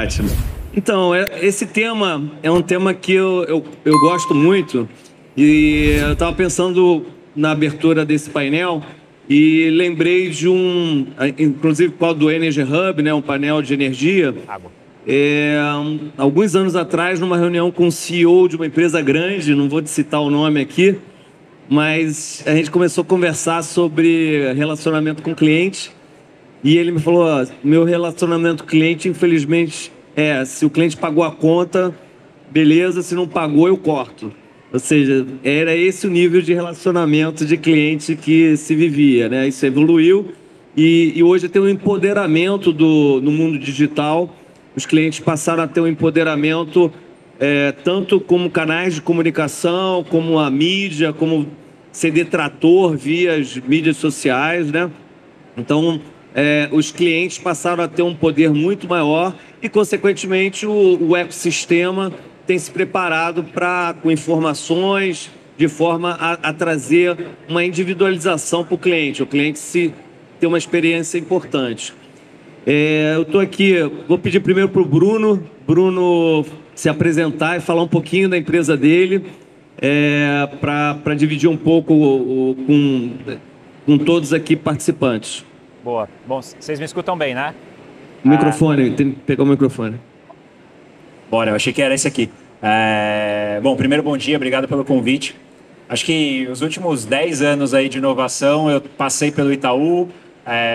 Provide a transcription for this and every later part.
ótimo. Então, esse tema é um tema que eu gosto muito e eu estava pensando na abertura desse painel e lembrei de inclusive qual do Energy Hub, né, um painel de energia. Alguns anos atrás, numa reunião com o CEO de uma empresa grande, não vou citar o nome aqui, mas a gente começou a conversar sobre relacionamento com cliente e ele me falou, meu relacionamento com cliente, infelizmente, se o cliente pagou a conta, beleza, se não pagou, eu corto. Ou seja, era esse o nível de relacionamento de cliente que se vivia, né? Isso evoluiu e hoje tem um empoderamento no mundo digital. Os clientes passaram a ter um empoderamento tanto como canais de comunicação, como a mídia, como ser detrator via as mídias sociais, né? Então, os clientes passaram a ter um poder muito maior e, consequentemente, o ecossistema tem se preparado com informações de forma a trazer uma individualização para o cliente ter uma experiência importante. Eu estou aqui, vou pedir primeiro para o Bruno se apresentar e falar um pouquinho da empresa dele, para dividir um pouco com todos aqui participantes. Boa. Bom, vocês me escutam bem, né? O microfone, tem que pegar o microfone. Bora, eu achei que era esse aqui. Bom, primeiro, bom dia, obrigado pelo convite. Acho que os últimos 10 anos aí de inovação, eu passei pelo Itaú,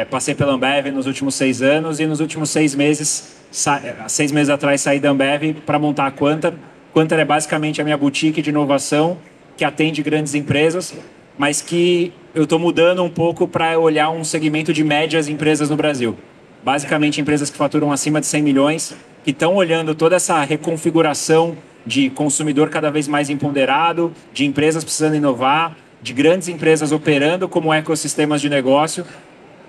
passei pela Ambev nos últimos 6 anos e nos últimos 6 meses, 6 meses atrás, saí da Ambev para montar a Quantar. Quantar é basicamente a minha boutique de inovação que atende grandes empresas, mas que eu estou mudando um pouco para olhar um segmento de médias empresas no Brasil. Basicamente, empresas que faturam acima de 100 milhões, que estão olhando toda essa reconfiguração de consumidor cada vez mais empoderado, de empresas precisando inovar, de grandes empresas operando como ecossistemas de negócio.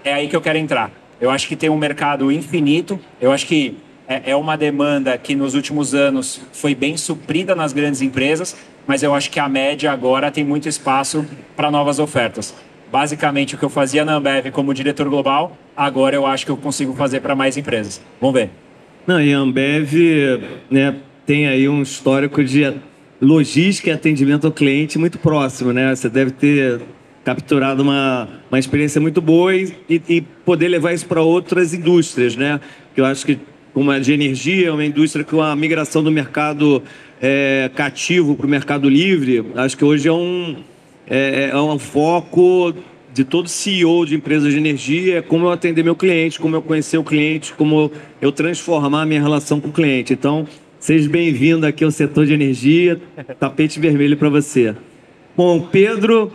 É aí que eu quero entrar. Eu acho que tem um mercado infinito, eu acho que é uma demanda que nos últimos anos foi bem suprida nas grandes empresas, mas eu acho que a média agora tem muito espaço para novas ofertas. Basicamente, o que eu fazia na Ambev como diretor global, agora eu acho que eu consigo fazer para mais empresas. Vamos ver. Não, e a Ambev, né, tem aí um histórico de logística e atendimento ao cliente muito próximo, né? Você deve ter capturado uma experiência muito boa e poder levar isso para outras indústrias, né? Que eu acho que, como a de energia, é uma indústria com a migração do mercado cativo para o mercado livre, acho que hoje é um foco de todo CEO de empresas de energia, como eu atender meu cliente, como eu conhecer o cliente, como eu transformar a minha relação com o cliente. Então, seja bem-vindo aqui ao setor de energia, tapete vermelho para você. Bom, Pedro,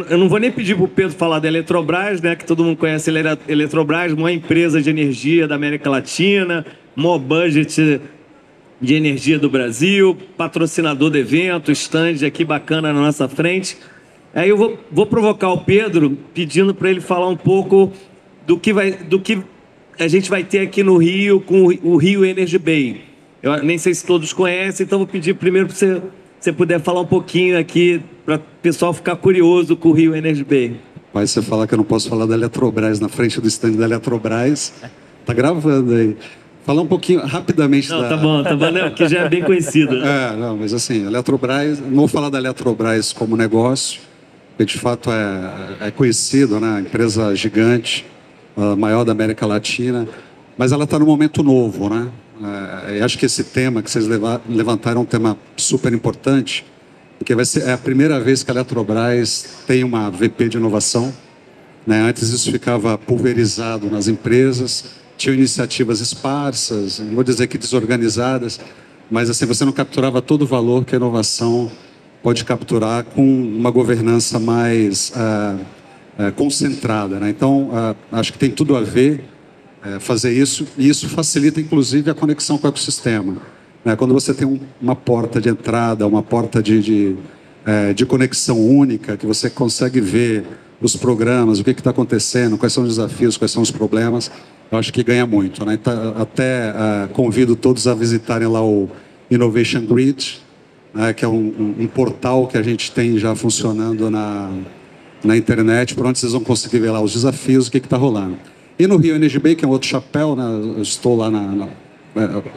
eu não vou nem pedir para o Pedro falar da Eletrobras, né, que todo mundo conhece a Eletrobras, uma empresa de energia da América Latina, maior budget de energia do Brasil, patrocinador do evento, stand aqui bacana na nossa frente. Aí eu vou provocar o Pedro pedindo para ele falar um pouco do que a gente vai ter aqui no Rio com o Rio Energy Bay. Eu nem sei se todos conhecem, então vou pedir primeiro para você puder falar um pouquinho aqui para o pessoal ficar curioso com o Rio Energy Bay. Mas você falar que eu não posso falar da Eletrobras na frente do stand da Eletrobras, tá gravando aí. Falar um pouquinho rapidamente não, tá bom, né? Porque já é bem conhecido. Não, mas assim, a Eletrobras, não vou falar da Eletrobras como negócio, porque de fato é conhecido, né? Empresa gigante, a maior da América Latina, mas ela está num momento novo, né? Eu acho que esse tema que vocês levantaram é um tema super importante, porque é a primeira vez que a Eletrobras tem uma VP de inovação, né? Antes isso ficava pulverizado nas empresas, tinham iniciativas esparsas, não vou dizer que desorganizadas, mas assim, você não capturava todo o valor que a inovação pode capturar com uma governança mais concentrada, né? Então, acho que tem tudo a ver fazer isso, e isso facilita, inclusive, a conexão com o ecossistema, né? Quando você tem uma porta de entrada, uma porta de conexão única, que você consegue ver os programas, o que está acontecendo, quais são os desafios, quais são os problemas, eu acho que ganha muito, né? Até convido todos a visitarem lá o Innovation Grid, que é um portal que a gente tem já funcionando na internet, por onde vocês vão conseguir ver lá os desafios, o que está rolando. E no Rio Energy Bay, que é um outro chapéu, né? Eu estou lá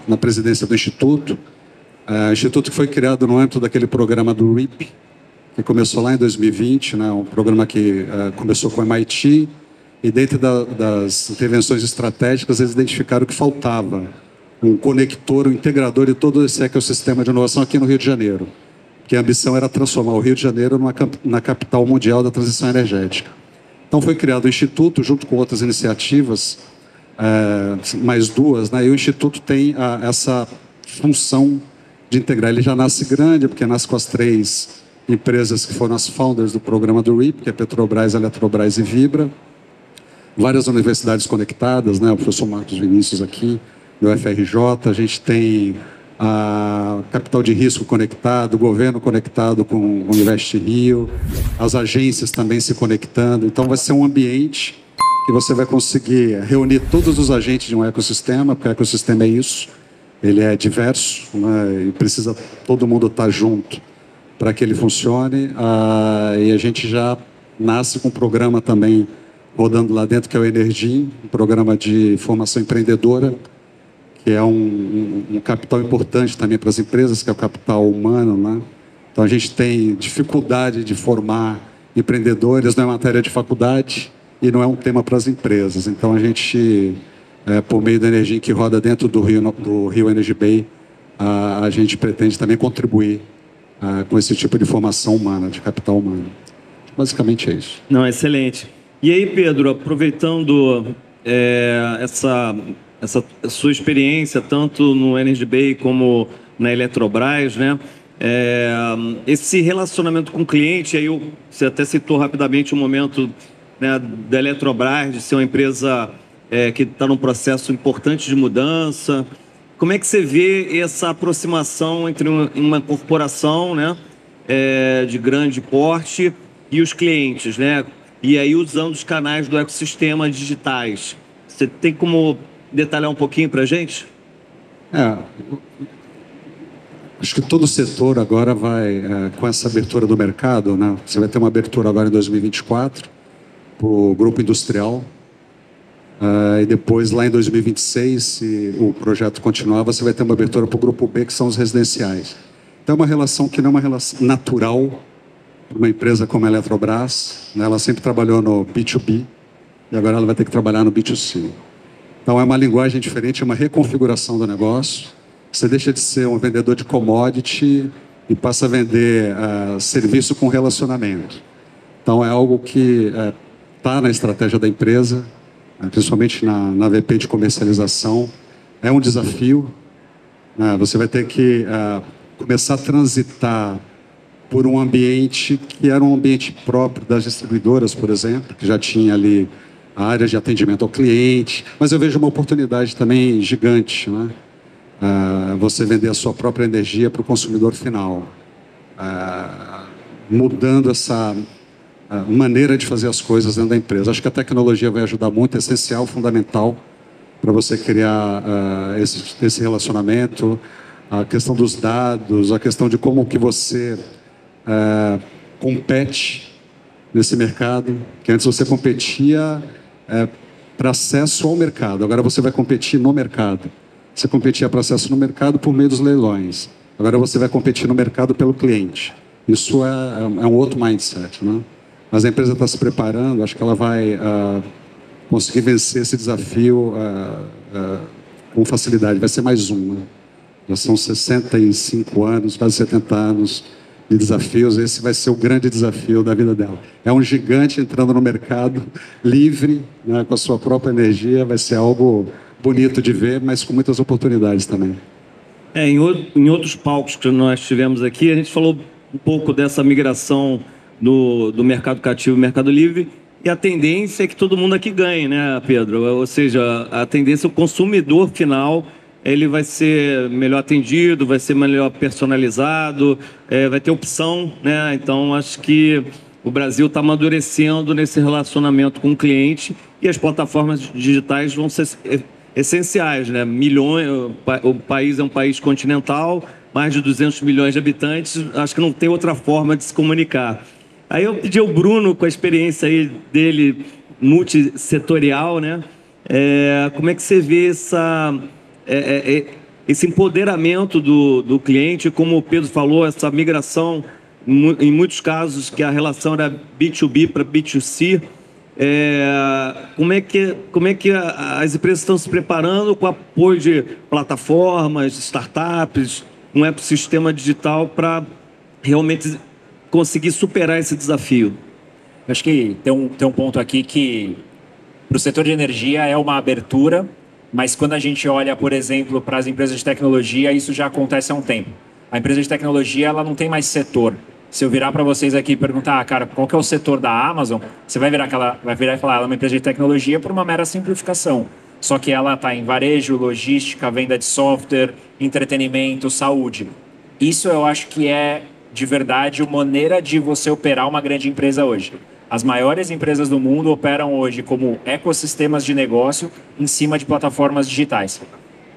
na presidência do Instituto. O Instituto que foi criado no âmbito daquele programa do RIP, que começou lá em 2020, né, um programa que começou com o MIT, e dentro das intervenções estratégicas eles identificaram que faltava um conector, um integrador de todo esse ecossistema de inovação aqui no Rio de Janeiro, que a ambição era transformar o Rio de Janeiro na capital mundial da transição energética. Então foi criado o Instituto, junto com outras iniciativas, mais duas, né, e o Instituto tem essa função de integrar. Ele já nasce grande, porque nasce com as 3 empresas que foram as founders do programa do RIP, que é Petrobras, Eletrobras e Vibra. Várias universidades conectadas, né? O professor Marcos Vinícius aqui, do FRJ. A gente tem a capital de risco conectado, o governo conectado com o Invest Rio, as agências também se conectando. Então vai ser um ambiente que você vai conseguir reunir todos os agentes de um ecossistema, porque o ecossistema é isso, ele é diverso, né? E precisa todo mundo estar junto para que ele funcione. E a gente já nasce com um programa também rodando lá dentro, que é o Energy, um programa de formação empreendedora, que é um capital importante também para as empresas, que é o capital humano, né? Então a gente tem dificuldade de formar empreendedores, não é matéria de faculdade e não é um tema para as empresas. Então a gente, por meio da Energy que roda dentro do Rio Energy Bay, a gente pretende também contribuir com esse tipo de formação humana, de capital humano. Basicamente é isso. Não, excelente. E aí, Pedro, aproveitando essa sua experiência, tanto no Energy Bay como na Eletrobras, né? Esse relacionamento com o cliente, aí você até citou rapidamente o momento, né, da Eletrobras, de ser uma empresa que está num processo importante de mudança. Como é que você vê essa aproximação entre uma corporação, né, de grande porte e os clientes, né? E aí usando os canais do ecossistema digitais. Você tem como detalhar um pouquinho para a gente? Acho que todo o setor agora vai, com essa abertura do mercado, né? Você vai ter uma abertura agora em 2024 para o grupo industrial. E depois, lá em 2026, se o projeto continuar, você vai ter uma abertura para o grupo B, que são os residenciais. Então é uma relação que não é uma relação natural para uma empresa como a Eletrobras, né? Ela sempre trabalhou no B2B e agora ela vai ter que trabalhar no B2C. Então é uma linguagem diferente, é uma reconfiguração do negócio. Você deixa de ser um vendedor de commodity e passa a vender serviço com relacionamento. Então é algo que está na estratégia da empresa, principalmente na VP de comercialização. É um desafio. Você vai ter que começar a transitar por um ambiente que era um ambiente próprio das distribuidoras, por exemplo, que já tinha ali a área de atendimento ao cliente, mas eu vejo uma oportunidade também gigante, né? Você vender a sua própria energia para o consumidor final, mudando essa maneira de fazer as coisas dentro da empresa. Acho que a tecnologia vai ajudar muito, é essencial, fundamental para você criar esse relacionamento, a questão dos dados, a questão de como que você compete nesse mercado, que antes você competia para acesso ao mercado, agora você vai competir no mercado. Você competia para acesso no mercado por meio dos leilões, agora você vai competir no mercado pelo cliente. Isso é um outro mindset, né? Mas a empresa está se preparando, acho que ela vai conseguir vencer esse desafio com facilidade. Vai ser mais um, né? Já são 65 anos, quase 70 anos de desafios. Esse vai ser o grande desafio da vida dela. É um gigante entrando no mercado livre, né, com a sua própria energia. Vai ser algo bonito de ver, mas com muitas oportunidades também. Em outros palcos que nós tivemos aqui, a gente falou um pouco dessa migração do mercado cativo e mercado livre, e a tendência é que todo mundo aqui ganhe, né, Pedro? Ou seja, a tendência é o consumidor final, ele vai ser melhor atendido, vai ser melhor personalizado, vai ter opção, né? Então, acho que o Brasil está amadurecendo nesse relacionamento com o cliente e as plataformas digitais vão ser essenciais, né? O país é um país continental, mais de 200 milhões de habitantes, acho que não tem outra forma de se comunicar. Aí eu pedi ao Bruno, com a experiência aí dele multissetorial, né? Como é que você vê esse empoderamento do cliente, como o Pedro falou, essa migração, em muitos casos, que a relação era B2B para B2C, como é que as empresas estão se preparando com o apoio de plataformas, startups, um ecossistema digital para realmente conseguir superar esse desafio? Eu acho que tem um ponto aqui que para o setor de energia é uma abertura, mas quando a gente olha, por exemplo, para as empresas de tecnologia, isso já acontece há um tempo. A empresa de tecnologia ela não tem mais setor. Se eu virar para vocês aqui e perguntar, cara, qual que é o setor da Amazon, você vai virar e falar, ela é uma empresa de tecnologia por uma mera simplificação. Só que ela está em varejo, logística, venda de software, entretenimento, saúde. Isso eu acho que é, de verdade, a maneira de você operar uma grande empresa hoje. As maiores empresas do mundo operam hoje como ecossistemas de negócio em cima de plataformas digitais.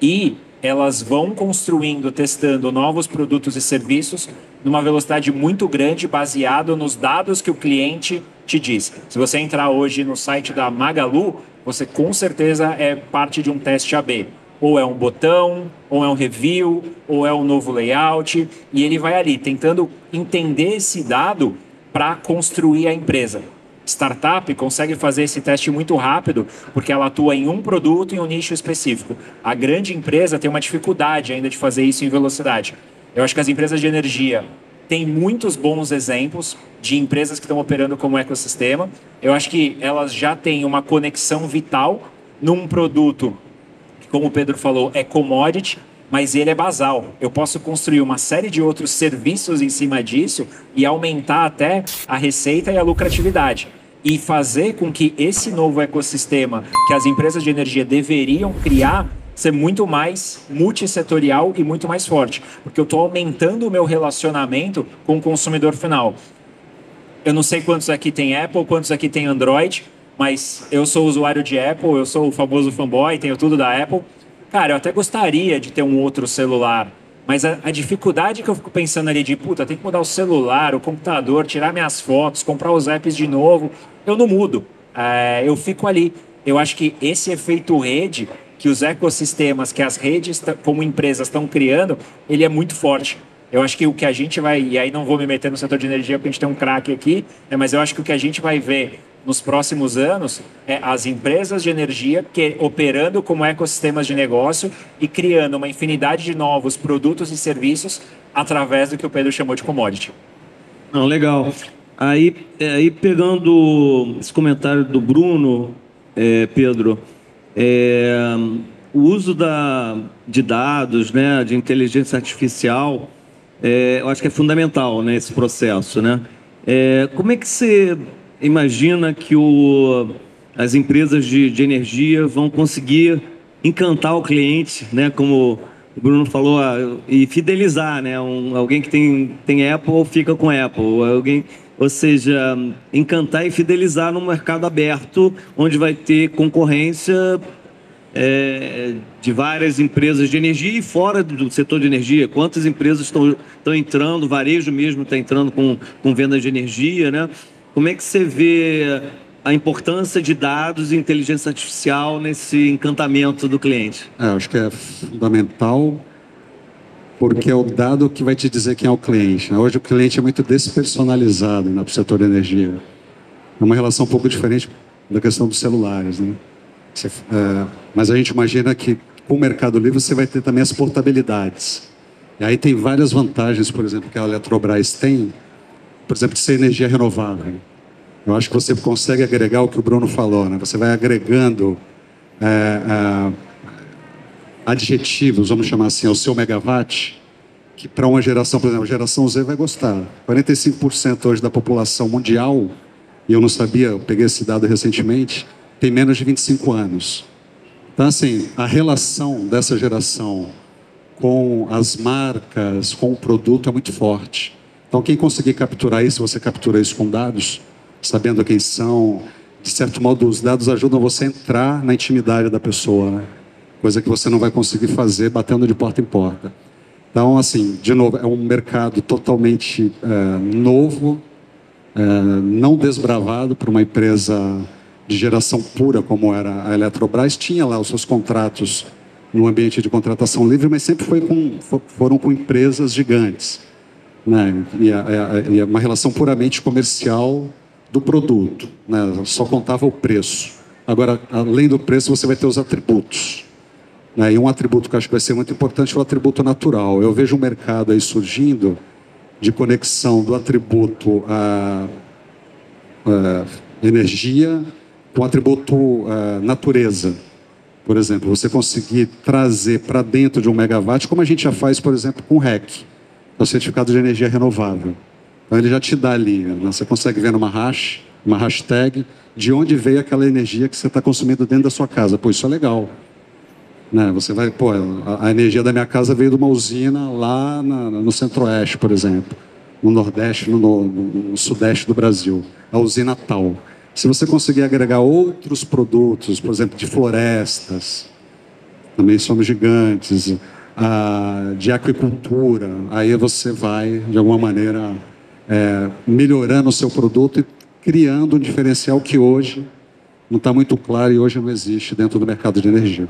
E elas vão construindo, testando novos produtos e serviços numa velocidade muito grande, baseado nos dados que o cliente te diz. Se você entrar hoje no site da Magalu, você com certeza é parte de um teste AB. Ou é um botão, ou é um review, ou é um novo layout. E ele vai ali tentando entender esse dado para construir a empresa. Startup consegue fazer esse teste muito rápido porque ela atua em um produto e um nicho específico. A grande empresa tem uma dificuldade ainda de fazer isso em velocidade. Eu acho que as empresas de energia têm muitos bons exemplos de empresas que estão operando como ecossistema. Eu acho que elas já têm uma conexão vital num produto que, como o Pedro falou, é commodity, mas ele é basal. Eu posso construir uma série de outros serviços em cima disso e aumentar até a receita e a lucratividade. E fazer com que esse novo ecossistema que as empresas de energia deveriam criar ser muito mais multissetorial e muito mais forte. Porque eu estou aumentando o meu relacionamento com o consumidor final. Eu não sei quantos aqui tem Apple, quantos aqui tem Android, mas eu sou usuário de Apple, eu sou o famoso fanboy, tenho tudo da Apple. Cara, eu até gostaria de ter um outro celular, mas a dificuldade que eu fico pensando ali de, puta, tem que mudar o celular, o computador, tirar minhas fotos, comprar os apps de novo, eu não mudo. Eu fico ali. Eu acho que esse efeito rede, que os ecossistemas, que as redes como empresas estão criando, ele é muito forte. Eu acho que o que a gente vai, e aí não vou me meter no setor de energia porque a gente tem um craque aqui, mas eu acho que o que a gente vai ver nos próximos anos é as empresas de energia operando como ecossistemas de negócio e criando uma infinidade de novos produtos e serviços através do que o Pedro chamou de commodity. Não, legal. Aí pegando esse comentário do Bruno, Pedro, o uso de dados, né, de inteligência artificial, eu acho que é fundamental nesse processo, né? Como é que você imagina que as empresas de energia vão conseguir encantar o cliente, né? Como o Bruno falou, e fidelizar, né? Alguém que tem Apple fica com Apple. Ou seja, encantar e fidelizar num mercado aberto, onde vai ter concorrência de várias empresas de energia e fora do setor de energia. Quantas empresas estão entrando, varejo mesmo está entrando com venda de energia, né? Como é que você vê a importância de dados e inteligência artificial nesse encantamento do cliente? Eu acho que é fundamental, porque é o dado que vai te dizer quem é o cliente, né? Hoje o cliente é muito despersonalizado, né, para o setor de energia. É uma relação um pouco diferente da questão dos celulares, né? Mas a gente imagina que com o Mercado Livre você vai ter também as portabilidades. E aí tem várias vantagens, por exemplo, que a Eletrobras tem, por exemplo, de ser energia renovável. Eu acho que você consegue agregar o que o Bruno falou, né? Você vai agregando adjetivos, vamos chamar assim, ao seu megawatt, que para uma geração, por exemplo, a geração Z vai gostar. 45% hoje da população mundial, e eu não sabia, eu peguei esse dado recentemente, tem menos de 25 anos. Então, assim, a relação dessa geração com as marcas, com o produto é muito forte. Então, quem conseguir capturar isso, você captura isso com dados, sabendo quem são. De certo modo, os dados ajudam você a entrar na intimidade da pessoa, né? Coisa que você não vai conseguir fazer batendo de porta em porta. Então, assim, de novo, é um mercado totalmente novo, não desbravado por uma empresa de geração pura como era a Eletrobras. Tinha lá os seus contratos no ambiente de contratação livre, mas sempre foram com empresas gigantes, né? E é uma relação puramente comercial do produto, né? Só contava o preço. Agora, além do preço, você vai ter os atributos, né? E um atributo que eu acho que vai ser muito importante é o atributo natural. Eu vejo um mercado aí surgindo de conexão do atributo a energia com o atributo natureza. Por exemplo, você conseguir trazer para dentro de um megawatt, como a gente já faz, por exemplo, com o REC, que é o certificado de energia renovável. Então ele já te dá ali, né? Você consegue ver numa uma hashtag, de onde veio aquela energia que você está consumindo dentro da sua casa. Pô, isso é legal, né? Você vai, pô, a energia da minha casa veio de uma usina lá no Centro-Oeste, por exemplo, no Nordeste, no Sudeste do Brasil, a usina tal. Se você conseguir agregar outros produtos, por exemplo, de florestas, também somos gigantes, de aquicultura, aí você vai, de alguma maneira, melhorando o seu produto e criando um diferencial que hoje não está muito claro e hoje não existe dentro do mercado de energia.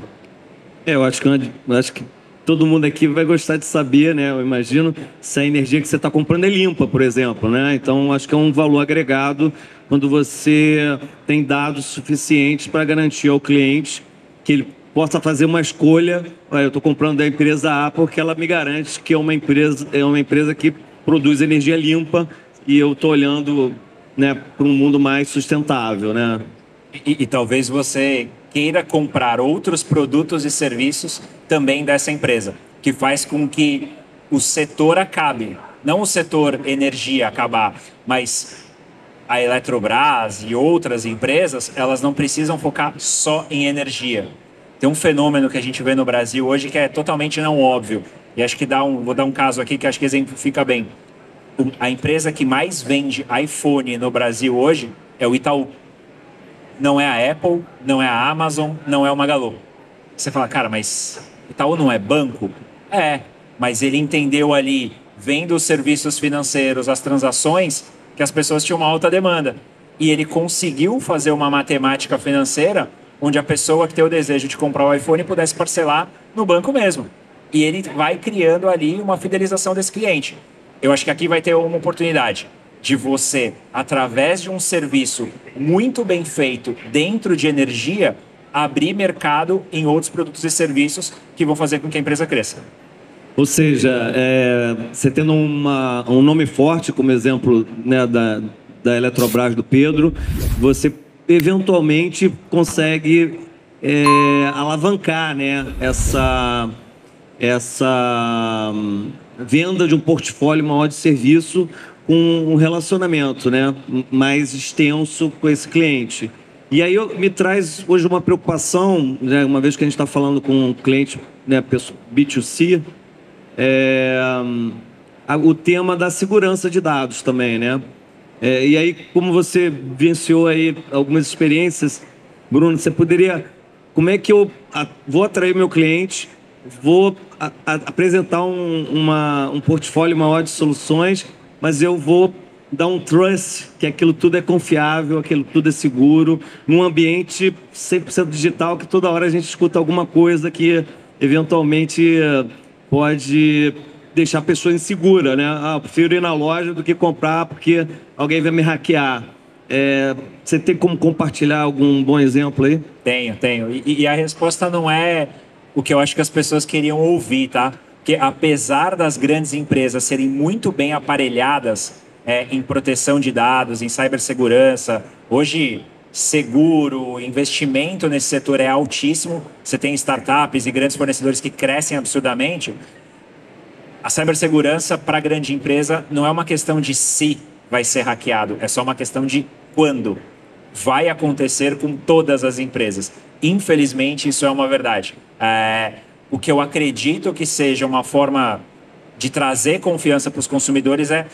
Eu acho que todo mundo aqui vai gostar de saber, né? Eu imagino se a energia que você está comprando é limpa, por exemplo, né? Então, acho que é um valor agregado quando você tem dados suficientes para garantir ao cliente que ele possa fazer uma escolha. Eu estou comprando da empresa A porque ela me garante que é uma empresa que produz energia limpa e eu estou olhando, né, para um mundo mais sustentável, né? E talvez você queira comprar outros produtos e serviços também dessa empresa, que faz com que o setor acabe. Não o setor energia acabar, mas a Eletrobras e outras empresas, elas não precisam focar só em energia. Tem um fenômeno que a gente vê no Brasil hoje que é totalmente não óbvio. E acho que vou dar um caso aqui que acho que exemplifica bem. A empresa que mais vende iPhone no Brasil hoje é o Itaú. Não é a Apple, não é a Amazon, não é o Magalu. Você fala, cara, mas Itaú não é banco? É, mas ele entendeu ali, vendo os serviços financeiros, as transações, que as pessoas tinham uma alta demanda. E ele conseguiu fazer uma matemática financeira onde a pessoa que tem o desejo de comprar o iPhone pudesse parcelar no banco mesmo. E ele vai criando ali uma fidelização desse cliente. Eu acho que aqui vai ter uma oportunidade de você, através de um serviço muito bem feito dentro de energia, abrir mercado em outros produtos e serviços que vão fazer com que a empresa cresça. Ou seja, você tendo um nome forte, como exemplo, né, da Eletrobras do Pedro, você eventualmente consegue alavancar, né, essa venda de um portfólio maior de serviço com um relacionamento, né, mais extenso com esse cliente. E aí me traz hoje uma preocupação, né, uma vez que a gente está falando com um cliente, né, B2C, o tema da segurança de dados também, né? E aí, como você vivenciou aí algumas experiências, Bruno, você poderia... Como é que eu vou atrair meu cliente, vou apresentar um portfólio maior de soluções, mas eu vou dar um trust, que aquilo tudo é confiável, aquilo tudo é seguro, num ambiente 100% digital, que toda hora a gente escuta alguma coisa que eventualmente pode deixar a pessoa insegura, né? Eu prefiro ir na loja do que comprar porque alguém vai me hackear. Você tem como compartilhar algum bom exemplo aí? Tenho. E a resposta não é o que eu acho que as pessoas queriam ouvir, tá? Porque apesar das grandes empresas serem muito bem aparelhadas em proteção de dados, em cibersegurança, hoje seguro, investimento nesse setor é altíssimo. Você tem startups e grandes fornecedores que crescem absurdamente. A cibersegurança para a grande empresa não é uma questão de se vai ser hackeado, é só uma questão de quando. Vai acontecer com todas as empresas. Infelizmente, isso é uma verdade. O que eu acredito que seja uma forma de trazer confiança para os consumidores é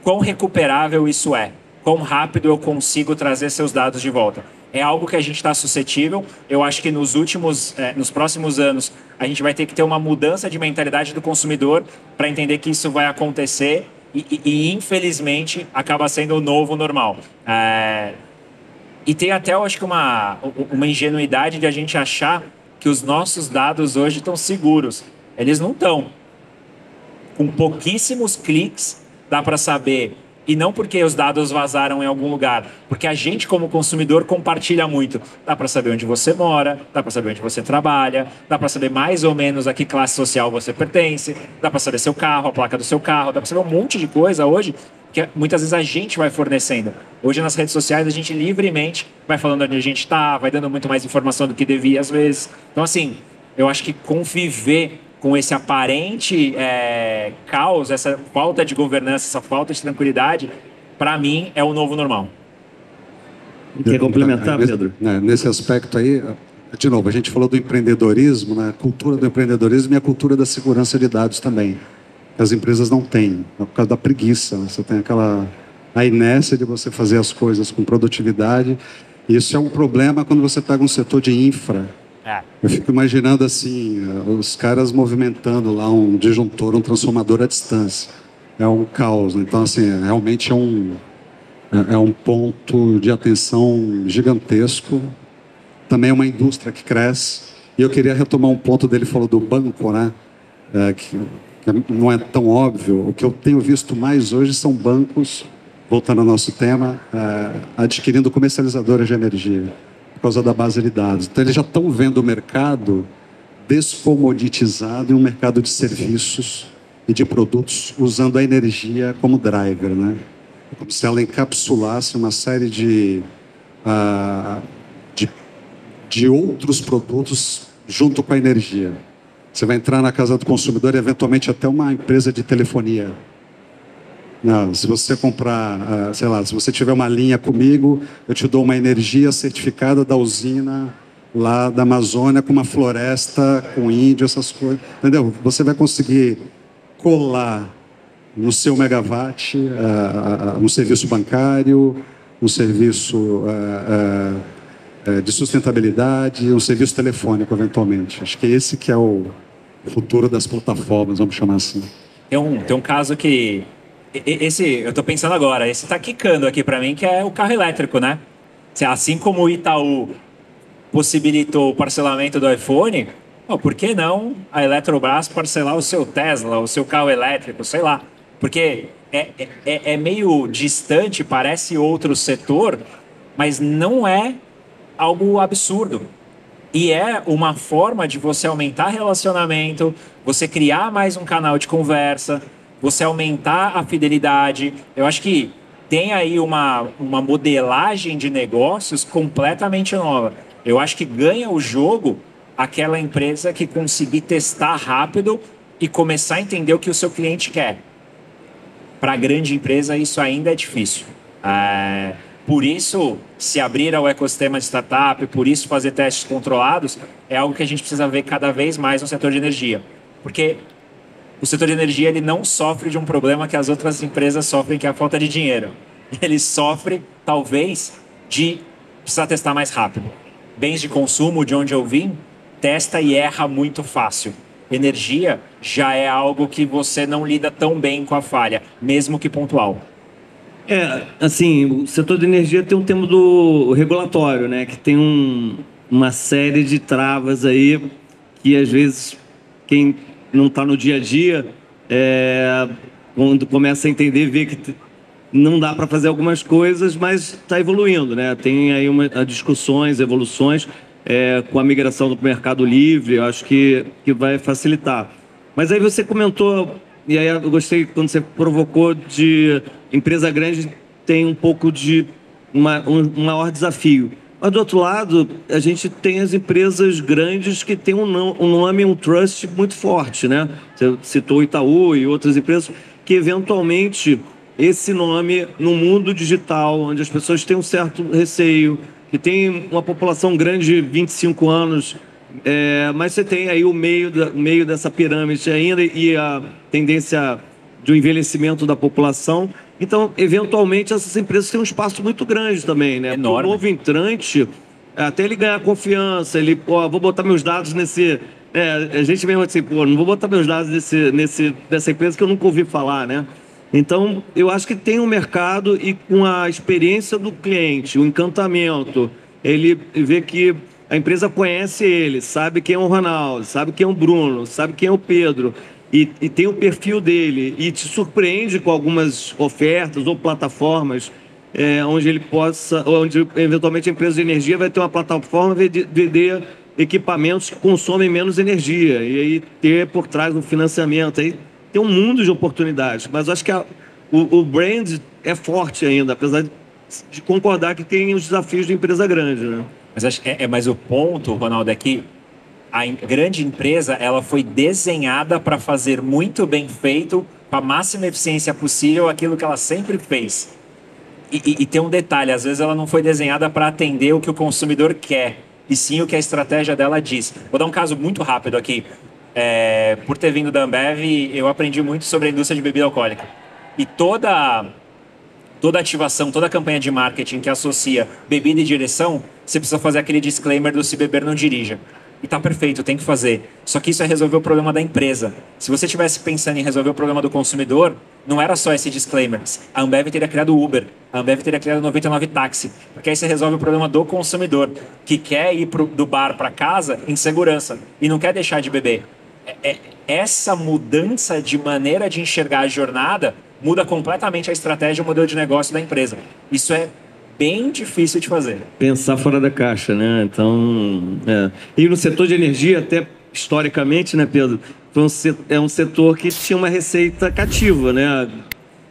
quão recuperável isso é. Quão rápido eu consigo trazer seus dados de volta. É algo que a gente está suscetível. Eu acho que nos próximos anos, a gente vai ter que ter uma mudança de mentalidade do consumidor para entender que isso vai acontecer e infelizmente, acaba sendo o novo normal. E tem até, eu acho que uma ingenuidade de a gente achar que os nossos dados hoje estão seguros. Eles não estão. Com pouquíssimos cliques, dá para saber. E não porque os dados vazaram em algum lugar, porque a gente, como consumidor, compartilha muito. Dá para saber onde você mora, dá para saber onde você trabalha, dá para saber mais ou menos a que classe social você pertence, dá para saber seu carro, a placa do seu carro, dá para saber um monte de coisa hoje que muitas vezes a gente vai fornecendo. Hoje nas redes sociais a gente livremente vai falando onde a gente está, vai dando muito mais informação do que devia às vezes. Então assim, eu acho que conviver com esse aparente caos, essa falta de governança, essa falta de tranquilidade, para mim é o novo normal. Quer complementar, Pedro? Nesse aspecto aí, de novo, a gente falou do empreendedorismo, né? A cultura do empreendedorismo e a cultura da segurança de dados também. As empresas não têm, por causa da preguiça. Você tem a inércia de você fazer as coisas com produtividade. E isso é um problema quando você pega um setor de infra. Eu fico imaginando assim, os caras movimentando lá um disjuntor, um transformador à distância. É um caos. Então, assim, realmente é um ponto de atenção gigantesco. Também é uma indústria que cresce. E eu queria retomar um ponto dele, falou do banco, né? Que não é tão óbvio. O que eu tenho visto mais hoje são bancos, voltando ao nosso tema, adquirindo comercializadoras de energia, por causa da base de dados. Então, eles já estão vendo o mercado descomoditizado em um mercado de serviços e de produtos, usando a energia como driver, né? Como se ela encapsulasse uma série de outros produtos junto com a energia. Você vai entrar na casa do consumidor e, eventualmente, até uma empresa de telefonia. Não, se você comprar, sei lá, se você tiver uma linha comigo, eu te dou uma energia certificada da usina lá da Amazônia, com uma floresta, com índio, essas coisas. Entendeu? Você vai conseguir colar no seu megawatt um serviço bancário, um serviço de sustentabilidade, um serviço telefônico, eventualmente. Acho que esse que é o futuro das plataformas, vamos chamar assim. Tem um caso que... eu estou pensando agora, esse está quicando aqui para mim, que é o carro elétrico, né? Assim como o Itaú possibilitou o parcelamento do iPhone, por que não a Eletrobras parcelar o seu Tesla, o seu carro elétrico, sei lá. Porque é meio distante, parece outro setor, mas não é algo absurdo. E é uma forma de você aumentar relacionamento, você criar mais um canal de conversa, você aumentar a fidelidade. Eu acho que tem aí uma modelagem de negócios completamente nova. Eu acho que ganha o jogo aquela empresa que conseguir testar rápido e começar a entender o que o seu cliente quer. Para a grande empresa, isso ainda é difícil. Por isso, se abrir ao ecossistema de startup, por isso fazer testes controlados, é algo que a gente precisa ver cada vez mais no setor de energia. Porque o setor de energia ele não sofre de um problema que as outras empresas sofrem, que é a falta de dinheiro. Ele sofre, talvez, de precisar testar mais rápido. Bens de consumo, de onde eu vim, testa e erra muito fácil. Energia já é algo que você não lida tão bem com a falha, mesmo que pontual. Assim, o setor de energia tem um tema do regulatório, né? Que tem uma série de travas aí que, às vezes, quem não está no dia a dia, quando começa a entender, vê que não dá para fazer algumas coisas, mas está evoluindo, né? Tem aí discussões, evoluções, com a migração do mercado livre, eu acho que vai facilitar. Mas aí você comentou, e aí eu gostei quando você provocou, de empresa grande tem um pouco de um maior desafio. Mas, do outro lado, a gente tem as empresas grandes que têm um nome, um trust muito forte, né? Você citou o Itaú e outras empresas que, eventualmente, esse nome, no mundo digital, onde as pessoas têm um certo receio, que tem uma população grande de 25 anos, mas você tem aí o meio dessa pirâmide ainda e a tendência do envelhecimento da população. Então, eventualmente, essas empresas têm um espaço muito grande também, né? Enorme. O novo entrante, até ele ganhar confiança, ele, vou botar meus dados nesse... a gente mesmo assim, não vou botar meus dados dessa empresa que eu nunca ouvi falar, né? Então, eu acho que tem um mercado e com a experiência do cliente, o encantamento, ele vê que a empresa conhece ele, sabe quem é o Ronaldo, sabe quem é o Bruno, sabe quem é o Pedro, e tem o perfil dele, e te surpreende com algumas ofertas ou plataformas onde ele possa, onde eventualmente a empresa de energia vai ter uma plataforma vender equipamentos que consomem menos energia, e aí ter por trás um financiamento, aí tem um mundo de oportunidades, mas acho que o brand é forte ainda, apesar de concordar que tem os desafios de empresa grande, né? Mas o ponto, Ronaldo, é que grande empresa ela foi desenhada para fazer muito bem feito, com a máxima eficiência possível, aquilo que ela sempre fez. E tem um detalhe, às vezes ela não foi desenhada para atender o que o consumidor quer, e sim o que a estratégia dela diz. Vou dar um caso muito rápido aqui. Por ter vindo da Ambev, eu aprendi muito sobre a indústria de bebida alcoólica. E toda ativação, toda campanha de marketing que associa bebida e direção, você precisa fazer aquele disclaimer do se beber não dirija. E tá perfeito, tem que fazer. Só que isso é resolver o problema da empresa. Se você estivesse pensando em resolver o problema do consumidor, não era só esse disclaimer. A Ambev teria criado o Uber, a Ambev teria criado o 99 Táxi, porque aí você resolve o problema do consumidor, que quer ir do bar para casa em segurança e não quer deixar de beber. Essa mudança de maneira de enxergar a jornada muda completamente a estratégia e o modelo de negócio da empresa. Isso é bem difícil de fazer. Pensar fora da caixa, né? Então, E no setor de energia, até historicamente, né, Pedro? É um setor que tinha uma receita cativa, né?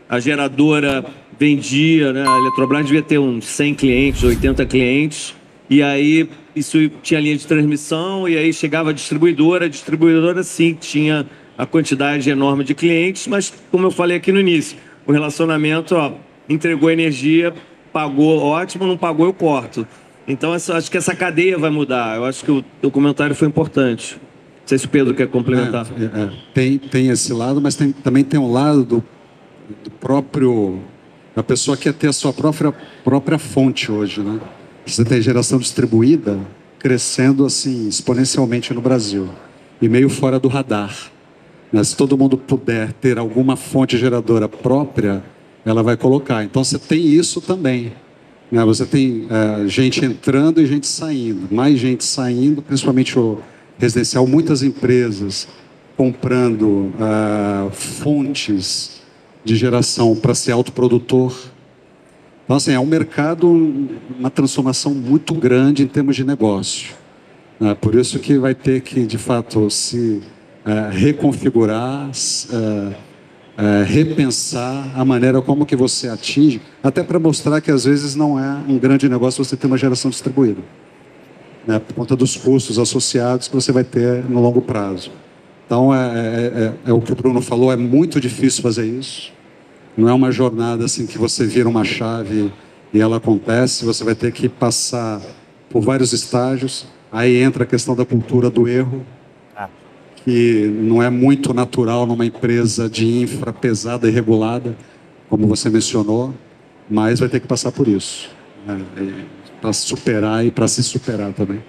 A geradora vendia, né? A Eletrobras devia ter uns 100 clientes, 80 clientes, e aí isso tinha linha de transmissão, e aí chegava a distribuidora sim tinha a quantidade enorme de clientes, mas como eu falei aqui no início, o relacionamento, entregou energia, pagou, ótimo, não pagou, eu corto. Então, acho que essa cadeia vai mudar. Eu acho que o teu comentário foi importante. Não sei se o Pedro quer complementar. Tem esse lado, mas também tem um lado do próprio... A pessoa quer ter a sua própria fonte hoje, né? Você tem geração distribuída crescendo assim exponencialmente no Brasil e meio fora do radar. Né? Se todo mundo puder ter alguma fonte geradora própria, ela vai colocar. Então você tem isso também. Né? Você tem gente entrando e gente saindo. Mais gente saindo, principalmente o residencial. Muitas empresas comprando fontes de geração para ser autoprodutor. Então, assim, é um mercado, uma transformação muito grande em termos de negócio. Né? Por isso que vai ter que, de fato, se reconfigurar, repensar a maneira como que você atinge, até para mostrar que às vezes não é um grande negócio você ter uma geração distribuída, né, por conta dos custos associados que você vai ter no longo prazo. Então é o que o Bruno falou, é muito difícil fazer isso. Não é uma jornada assim que você vira uma chave e ela acontece. Você vai ter que passar por vários estágios. Aí entra a questão da cultura do erro, que não é muito natural numa empresa de infra pesada e regulada, como você mencionou, mas vai ter que passar por isso, né? Para superar e para se superar também.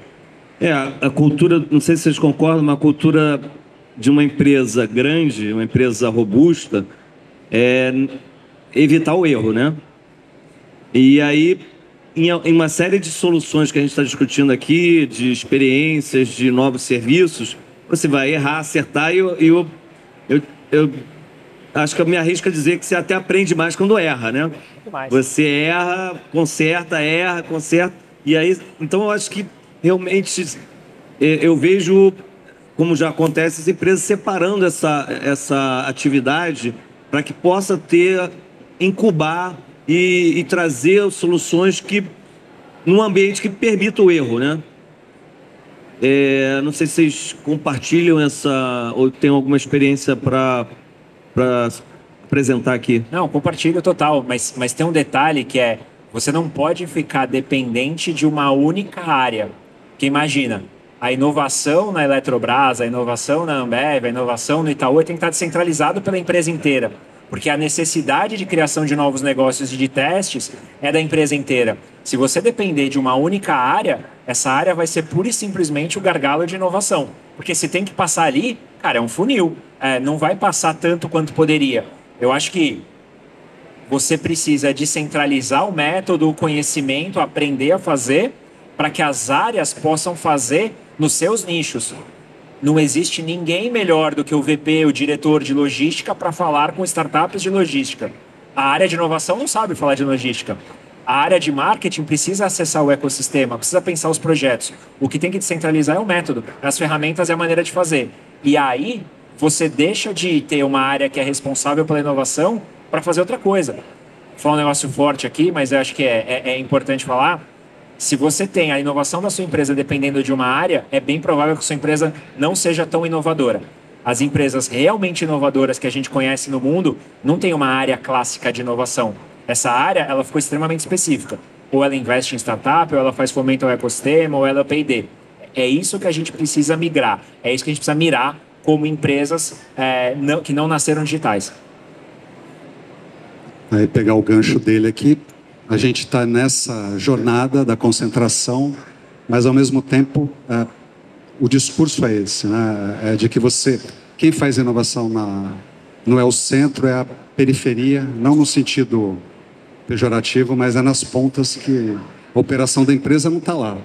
A cultura, não sei se vocês concordam, mas a cultura de uma empresa grande, uma empresa robusta, é evitar o erro, né? E aí, em uma série de soluções que a gente está discutindo aqui, de experiências, de novos serviços, você vai errar, acertar, e eu acho que eu me arrisco a dizer que você até aprende mais quando erra, né? Você erra, conserta, e aí, então eu acho que realmente eu vejo, como já acontece, as empresas separando essa atividade para que possa incubar e trazer soluções que, num ambiente que permita o erro, né? Não sei se vocês compartilham ou tem alguma experiência para apresentar aqui. Não, compartilho total, mas tem um detalhe que você não pode ficar dependente de uma única área. Porque imagina, a inovação na Eletrobras, a inovação na Ambev, a inovação no Itaú tem que estar descentralizado pela empresa inteira. Porque a necessidade de criação de novos negócios e de testes é da empresa inteira. Se você depender de uma única área, essa área vai ser pura e simplesmente o gargalo de inovação. Porque se tem que passar ali, cara, é um funil. Não vai passar tanto quanto poderia. Eu acho que você precisa descentralizar o método, o conhecimento, aprender a fazer para que as áreas possam fazer nos seus nichos. Não existe ninguém melhor do que o VP, o diretor de logística, para falar com startups de logística. A área de inovação não sabe falar de logística. A área de marketing precisa acessar o ecossistema, precisa pensar os projetos. O que tem que descentralizar é o método, as ferramentas e a maneira de fazer. E aí, você deixa de ter uma área que é responsável pela inovação para fazer outra coisa. Vou falar um negócio forte aqui, mas eu acho que é importante falar. Se você tem a inovação da sua empresa dependendo de uma área, é bem provável que a sua empresa não seja tão inovadora. As empresas realmente inovadoras que a gente conhece no mundo não tem uma área clássica de inovação. Essa área, ela ficou extremamente específica. Ou ela investe em startup, ou ela faz fomento ao ecossistema, ou ela é P&D. É isso que a gente precisa migrar. É isso que a gente precisa mirar como empresas que não nasceram digitais. Aí pegar o gancho dele aqui, a gente está nessa jornada da concentração, mas ao mesmo tempo o discurso é esse, né? É de que quem faz inovação não é o centro, é a periferia, não no sentido pejorativo, mas é nas pontas que a operação da empresa não está lá,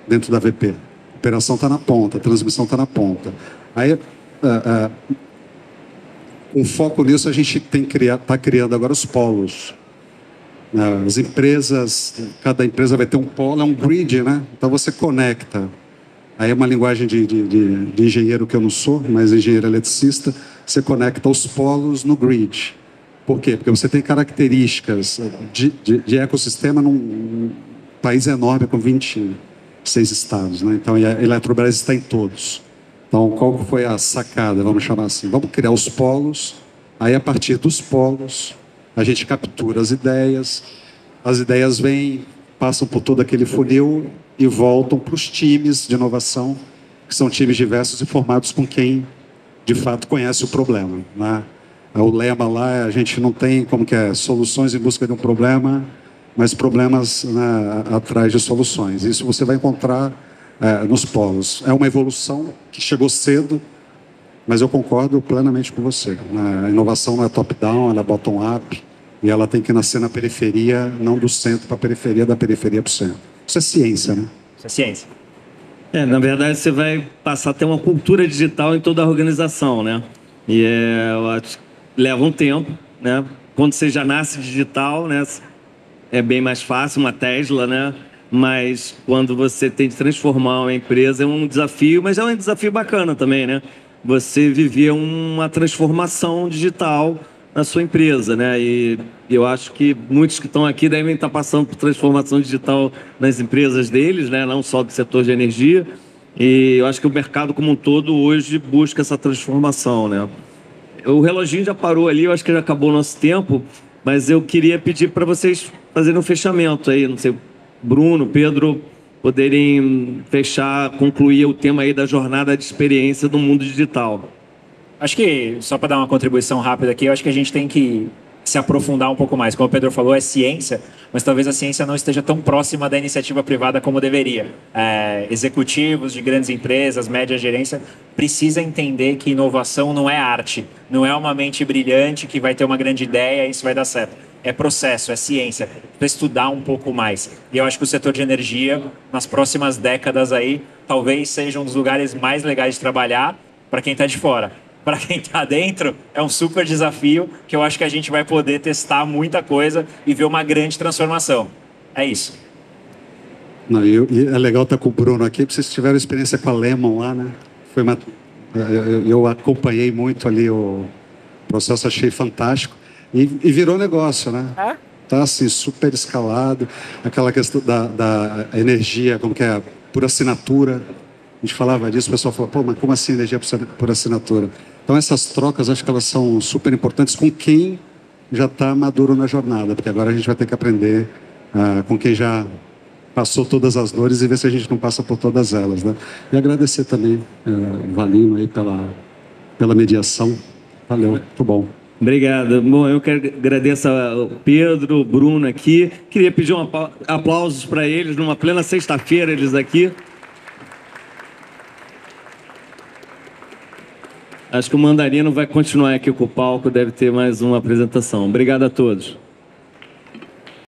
dentro da VP. A operação está na ponta, a transmissão está na ponta. Aí, com foco nisso, a gente está criando agora os polos. As empresas, cada empresa vai ter um polo, é um grid, né? Então você conecta. Aí é uma linguagem de engenheiro que eu não sou, mas engenheiro eletricista. Você conecta os polos no grid. Por quê? Porque você tem características de ecossistema num país enorme com 26 estados, né? Então a Eletrobras está em todos. Então qual foi a sacada, vamos chamar assim? Vamos criar os polos, aí a partir dos polos a gente captura as ideias vêm, passam por todo aquele funil e voltam para os times de inovação, que são times diversos e formados com quem de fato conhece o problema, né? O lema lá, a gente não tem como que é soluções em busca de um problema, mas problemas, né, atrás de soluções. Isso você vai encontrar nos polos. É uma evolução que chegou cedo, mas eu concordo plenamente com você. A inovação não é top-down, ela é bottom-up, e ela tem que nascer na periferia, não do centro para a periferia, da periferia para o centro. Isso é ciência, né? Isso é ciência. Na verdade, você vai passar a ter uma cultura digital em toda a organização, né? E eu acho que leva um tempo, né? Quando você já nasce digital, né? É bem mais fácil, uma Tesla, né? Mas quando você tem de transformar uma empresa é um desafio, mas é um desafio bacana também, né? Você viver uma transformação digital na sua empresa, né? E eu acho que muitos que estão aqui devem estar passando por transformação digital nas empresas deles, né? Não só do setor de energia. E eu acho que o mercado como um todo hoje busca essa transformação, né? O reloginho já parou ali, eu acho que já acabou o nosso tempo, mas eu queria pedir para vocês fazerem um fechamento aí, não sei, Bruno, Pedro, poderem fechar, concluir o tema aí da jornada de experiência do mundo digital. Acho que, só para dar uma contribuição rápida aqui, eu acho que a gente tem que se aprofundar um pouco mais. Como o Pedro falou, é ciência, mas talvez a ciência não esteja tão próxima da iniciativa privada como deveria. Executivos de grandes empresas, média gerência, precisam entender que inovação não é arte, não é uma mente brilhante que vai ter uma grande ideia e isso vai dar certo. É processo, é ciência, para estudar um pouco mais. E eu acho que o setor de energia, nas próximas décadas aí, talvez seja um dos lugares mais legais de trabalhar para quem está de fora. Para quem está dentro, é um super desafio que eu acho que a gente vai poder testar muita coisa e ver uma grande transformação. É isso. Não, e é legal estar com o Bruno aqui, porque vocês tiveram experiência com a Lemon lá, né? Eu acompanhei muito ali o processo, achei fantástico. E virou negócio, né? Tá assim, super escalado. Aquela questão da energia, como que é, por assinatura. A gente falava disso, o pessoal falou, pô, mas como assim energia por assinatura? Então essas trocas, acho que elas são super importantes com quem já está maduro na jornada, porque agora a gente vai ter que aprender com quem já passou todas as dores e ver se a gente não passa por todas elas, né? E agradecer também o Valino aí pela mediação. Valeu, muito bom. Obrigado. Bom, eu quero agradecer ao Pedro, o Bruno aqui. Queria pedir aplausos para eles numa plena sexta-feira, eles aqui. Acho que o Mandarino vai continuar aqui com o palco, deve ter mais uma apresentação. Obrigado a todos.